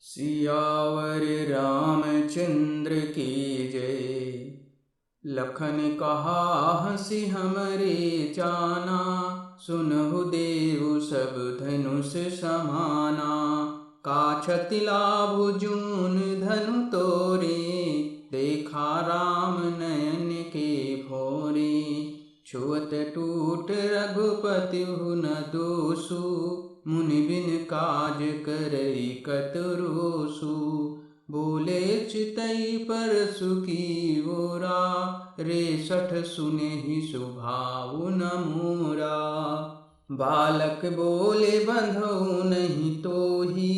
सियावर रामचंद्र की जय। लखन कहा हंसी हमरे जाना, सुनहु देव सब धनुष समाना। काछति लाभु जून धनु तोरे, देखा राम नयन के भोरे। छुअत टूट रघुपति न दोषु, मुनि बिन काज करई कतरोसु। बोले चितई परसु की ओरा, रे सठ सुनेहि सुभाउ न मोरा। बालक बोले बंधउ नहीं तोही,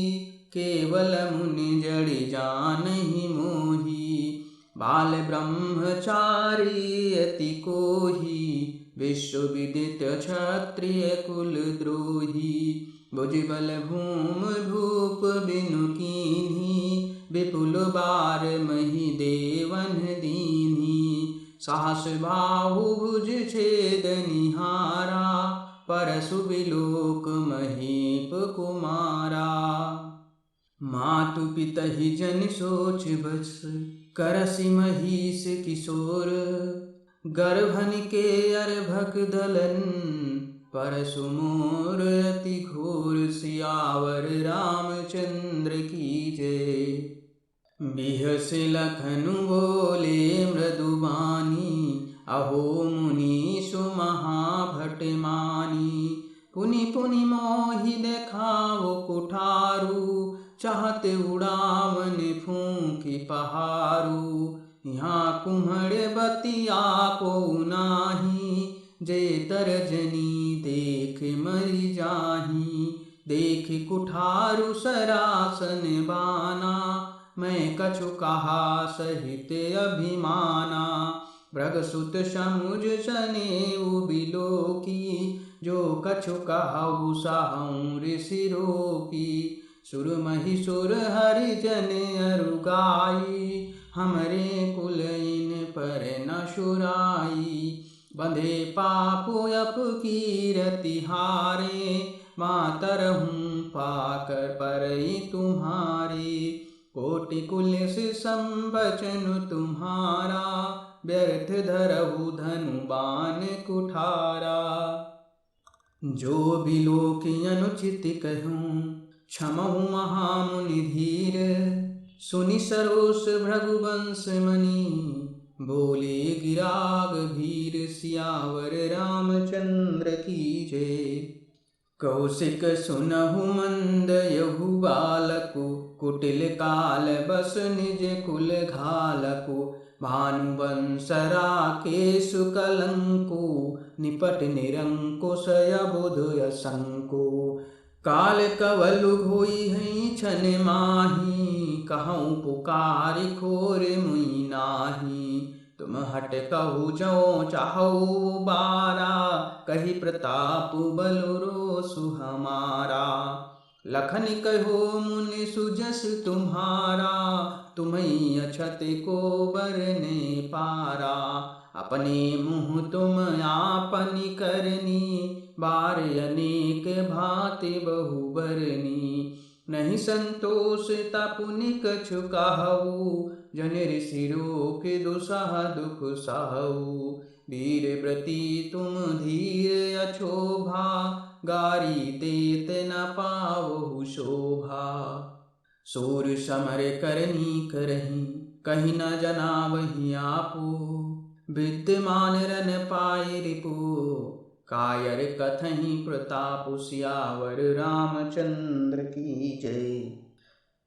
केवल मुनि जड़ि जानहि मोही। बाल ब्रह्मचारी अति कोही, विश्वविदित क्षत्रिय कुल द्रोही। भुजबल भूम भूप बिनु कीन्ही, विपुल बार मही देवन दीन्ही। साहस बाहु भुज छेद निहारा, परसु बिलोक महीप कुमारा। मातु पितहि जन सोच बस, करसि महिष किशोर। गर्भन के अर्भक दलन, परसु मोर अति घोर। सियावर रामचंद्र की जय। बिहसि लखनु बोले मृदुबानी, अहो मुनीषु महाभट मानी। पुनि पुनि मोहि देखाओ कुठारू, चाहत उड़ावन फूंकी पहारू। यहाँ कुम्हड़ बतिया को नाही, जे तरजनी देख मरि जाही। देख कुठारू सरासन बाना, मैं कछु कहा सहित अभिमाना। भृगसुत समुझ सनेउ बिलोकी, जो कछु कहु सहउँ ऋषि रोकी। सुर महिषुर हरिजन अरु गाई, हमरे कुल इन पर न शुराई। बंधे पापु अपकीरति हारे, मातरहूँ पाकर परई तुम्हारे। कोटि कुलिस संबचनु तुम्हारा, व्यर्थ धरहु धनु बाण कुठारा। जो बिलोकी अनुचित कहूँ, क्षमहु महामुनि धीर। सुनि सरोष भृगुवंश मणि, बोले गिराग भीर। सियावर रामचंद्र की जय। कौशिक सुनहु मंद यहु बालकु, कुटिल काल बस निज कुल घालकु। भानुवंश राकेशु कलंकु, निपट निरंकुश अबुध असंकु। काल कवलु होई हैं छन माही, कहूँ पुकारी खोर मुई नाही। तुम हट कहु जो चाहु बारा, कही प्रताप बलु रोसु हमारा। लखन कहो मुनि सुजस तुम्हारा, तुम्हीं अछत को बरने पारा। अपने मुँह तुम आपनि करनी, बार अनेक भांति बहु बरनी। नहीं संतोष तपुनि कछु कहु, जन ऋषि रोक दुसह दुख सहु। वीर व्रती तुम धीर अछोभा, गारी देत न पावहु शोभा। सूर समर करनी करही, कहीं न जनावहि आपो। विद्यमान रन पाए रिपु, कायर कथहि प्रताप। सियावर रामचंद्र की जय।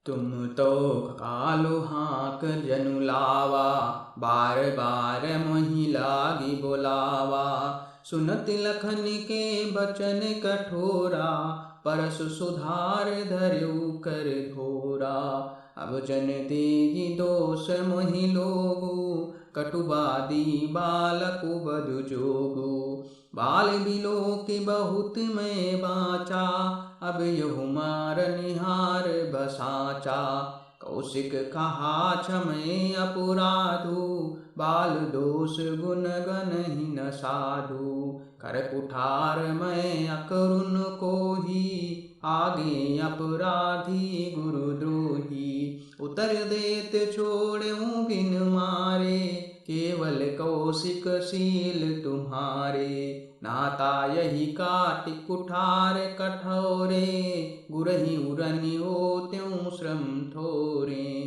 तुम तो कालो हाक जनु लावा, बार बार मोहि लागी बोलावा। सुनत लखन के बचन कठोरा, परसु सुधार धर्यु कर धोरा। अब जन देहि दोष मोहि लोगु, कटुबादी बालकु बधु जोगु। बाल बिलोक बहुत मैं बाचा, अब यहु मार निहार बसाचा। कौशिक कहा क्षमै अपराधु, बाल दोष गुण गनहि न साधु। कर कुठार मैं अकरुण कोही, आगे अपराधी गुरुद्रोही। उत्तर देत छोड़ूं बिन मारे, केवल कौशिक शील तुम्हारे। नाता यही काटि कुठार कठोरे, गुरहि उरनि हो त्यों श्रम थोरे।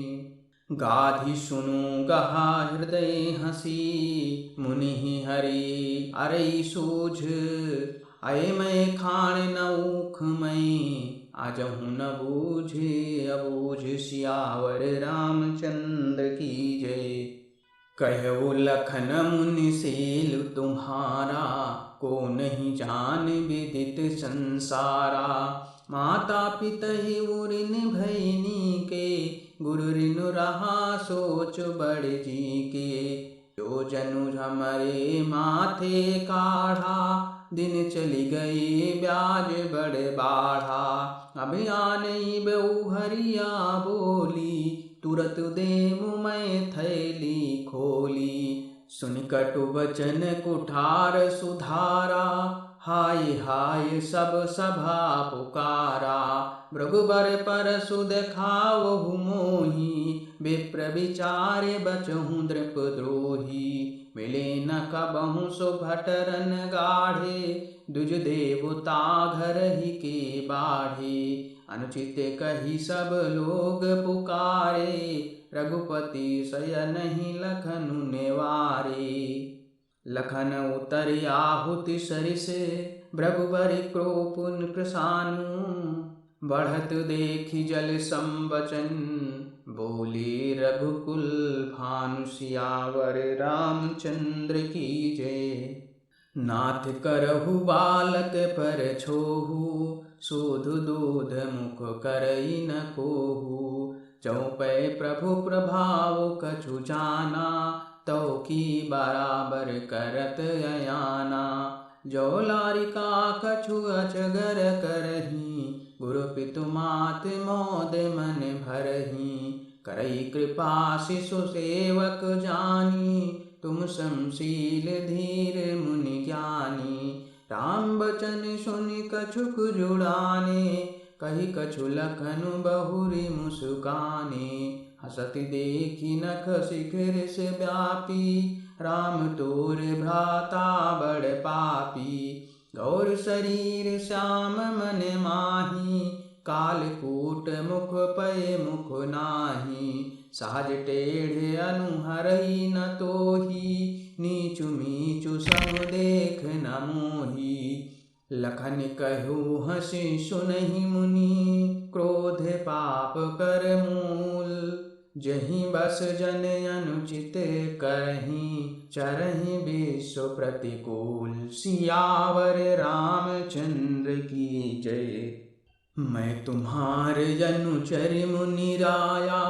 गाधि सुनु गहा हृदय हसी, मुनि हरि अरई सूझ। अय मैं खान न ऊख मैं, आजहु न बूझे अबूझ। सियावर रामचंद्र की जय। कहु लखन मुनि शील तुम्हारा, को नहीं जान विदित संसारा। माता पितहि उरिन भैनी के, गुरु ऋण रहा सोच बड़ जी के। जो जनु हमरे माथे काढ़ा, दिन चली गई ब्याज बड़ बाढ़ा। अब आने बहु हरिया बोली, तुरत देमु मैं थैली खोली। सुनि कटु वचन कुठार सुधारा, हाय हाय सब सभा पुकारा। भृगुबर परसु देखावहु मोही, विप्र विचारे बचहु द्रपद्रोही। मिले न कबहु सो भटरन गाढ़े, द्विज देवता घर ही के बाढ़े। अनुचित कही सब लोग पुकारे, रघुपति शयनहि लखनु नेवारे। लखन उतरि आहुति सरिस, भृगुबर क्रोध कृशानु। बढ़त देखि जल संवचन, बोले रघुकुल भानु। सियावर रामचंद्र की जय। नाथ करहु बालक पर छोहु, सूध दूध मुख करई न कोहु। चौपै प्रभु प्रभाव कछु जाना, तौ की बराबर करत अयाना। जो लारिका कछु अजगर करही, गुरु पितु मात मोद मन भरही। करई कृपा शिशु सेवक जानी, तुम समशील धीर मुनि ज्ञानी। राम बचन सुनि कछुक जुड़ाने, कही कछु लखनु बहुरी मुस्काने। हसति देखि नख शिखर से व्यापी, राम तोर भ्राता बड़ पापी। गौर शरीर श्याम मन माही, कालकूट मुख पय मुख नाही। सहज टेढ़ अनुहरई न तोही, नीचु नीचु सम देख न मोही। लखन कहु हंसि सुनहि मुनि, क्रोध पाप कर मूल। जहीं बस जन अनुचित करहीं, चरहि विश्व प्रतिकूल। सियावर रामचंद्र की जय। मैं तुम्हार अनुचर मुनि राया,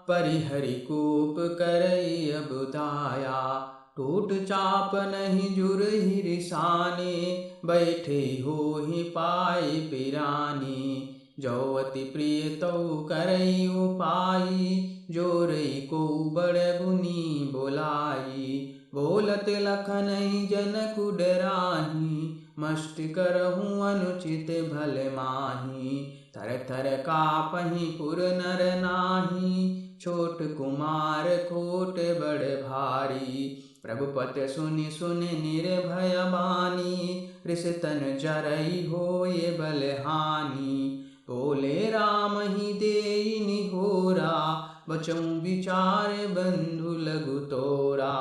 परिहरि कूप करई अब दाया। टूट चाप नहीं जुरहि रिसाने, बैठे होहि पाई पिरानी। जो अति प्रिय तौ करई उपाई, जोरई को बड़ गुनी बोलाई। बोलत लखन जनकु डराही, मष्ट करहूँ अनुचित भल माही। थर थर कापहि पुर नर नाही, छोट कुमार खोट बड़ भारी। प्रभुपत सुनि सुनि निर्भय बानी, रिसतन जरई होय बलहानि। बोले राम ही देई निहोरा, बचऊं विचार बंधु लघु तोरा।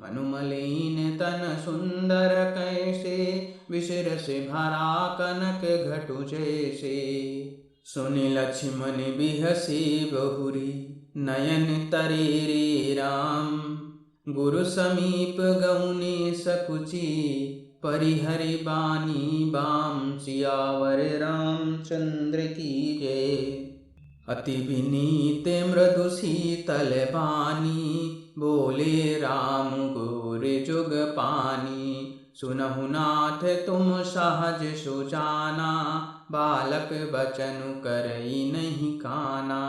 मनु मलिन तन सुंदर कैसे, विसर से भरा कनक घटु जैसे। सुनि लक्ष्मण बिहसी बहुरी, नयन तरे रे राम। गुरु समीप गौने सकुची, परिहरि बानी बाम। सियावर रामचंद्र की जय। अति विनीत मृदु शीतल बानी, बोले राम गुर जुग पानी। सुनहु नाथ तुम सहज सुजाना, बालक बचनु करई नहीं काना।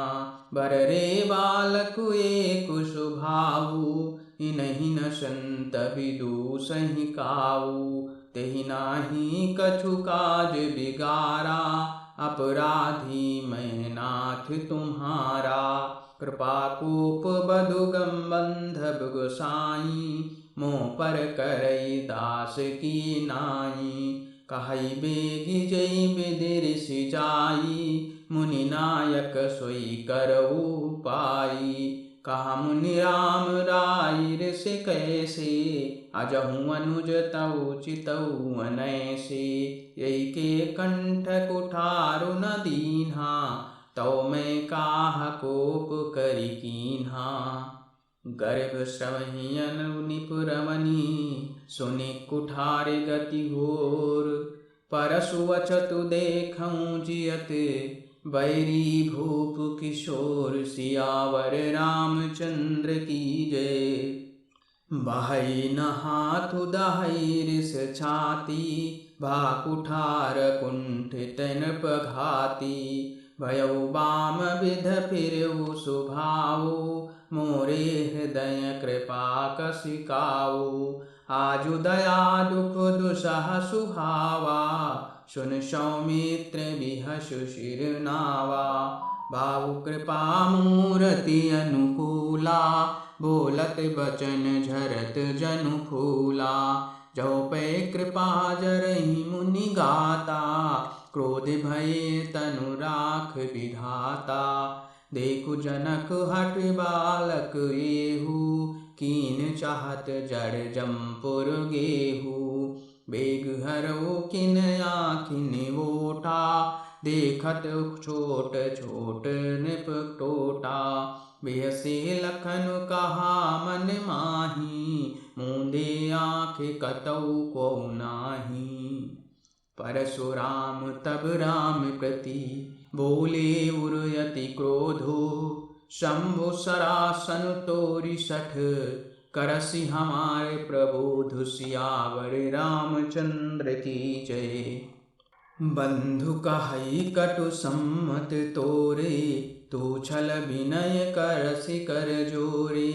बर रे बालक एक सुभाऊ, इनहि न संत विदुषहि काऊ। तेहि नाही कछु काज बिगारा, अपराधी मैं नाथ तुम्हारा। कृपा कोप बधुगम बंधब गोसाई, मोह पर करई दास की नाई। कहई बेगी जई बिदिर सिजाई, मुनि नायक सोई करऊ पाई। कहा मुनि राम राई ऋष कैसे, अजहू अनुज तऊ चितऊ अनैसे। यही के कंठ कुठारु न दीन्हा, तौ मैं काह कोप करि कीन्हा। गर्भ श्रवहि अनु निपुरमनि, सुनि कुठार गति घोर। परसु अचतु देखऊँ जियत, बैरी भूप किशोर। सियावर रामचंद्र की जय। बहई न हाथु दहई रिस छाती, भा कुठार कुंठित नृप घाती। भयउ बाम विध फिरऊ सुभाऊ, मोरे हृदय कृपा कसिकाऊ। आजु दया दुख दुसह सुहावा, सुन सौमित्र बिहसु शिर नावा। भावु कृपा मूरति अनुकूला, बोलत बचन झरत जनु फूला। जो पे कृपा जरहि मुनि गाता, क्रोध भय तनु राख विधाता। देखु जनक हठ बालक एहू, कीन चाहत जड़ जमपुर गेहू। बेग हरऊ किन आखिन ओटा, देखत छोट छोट नृप टोटा। बिहसे लखन कहा मन माही, मूंदे आँख कतऊ को नाही। परशुराम तब राम प्रति, बोले उरयति क्रोधो। शंभु सरासन तोरि सठ, करसि हमारे प्रबोध। सियावर रामचंद्र की जय। बंधु कहई कटु सम्मत तोरे, तू छल विनय करसि कर जोरे।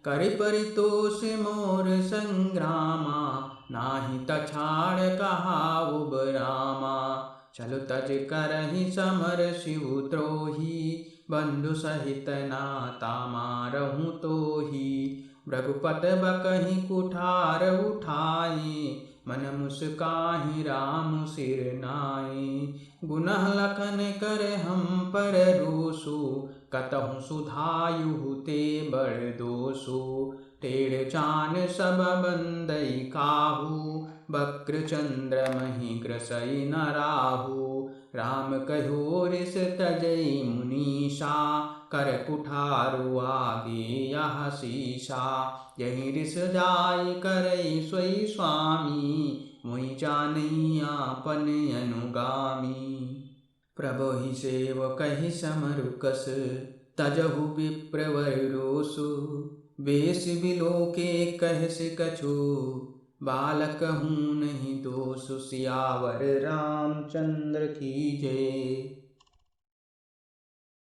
कर परितोष मोर संग्रामा, नाही तछाड़ कहाऊ बरामा। चल तज करहि समर शिव द्रोही, बंधु सहित नाता मारहूँ तोही। भृगुपत बकहि कुठार उठाई, मन मुस्काहि राम सिर नाई। गुनह लखन कर हम पर रोसु, कतहु सुधायु ते बड़ दोसु। टेढ़ चान सब बंदई काहू, बक्र चंद्र महि ग्रसई न राहु। राम कहो रिस तजई मुनीषा, कर कुठारु आगे यह शीशा। यही रिस जाय करई सोई स्वामी, मोहि जानई आपन अनुगामी। प्रभु ही सेवकहि समरु कस, तजहु विप्रवर रोसु। बेस बिलोके कहसि कछु, बालक हूँ नहीं दोषु। सियावर रामचंद्र की जय।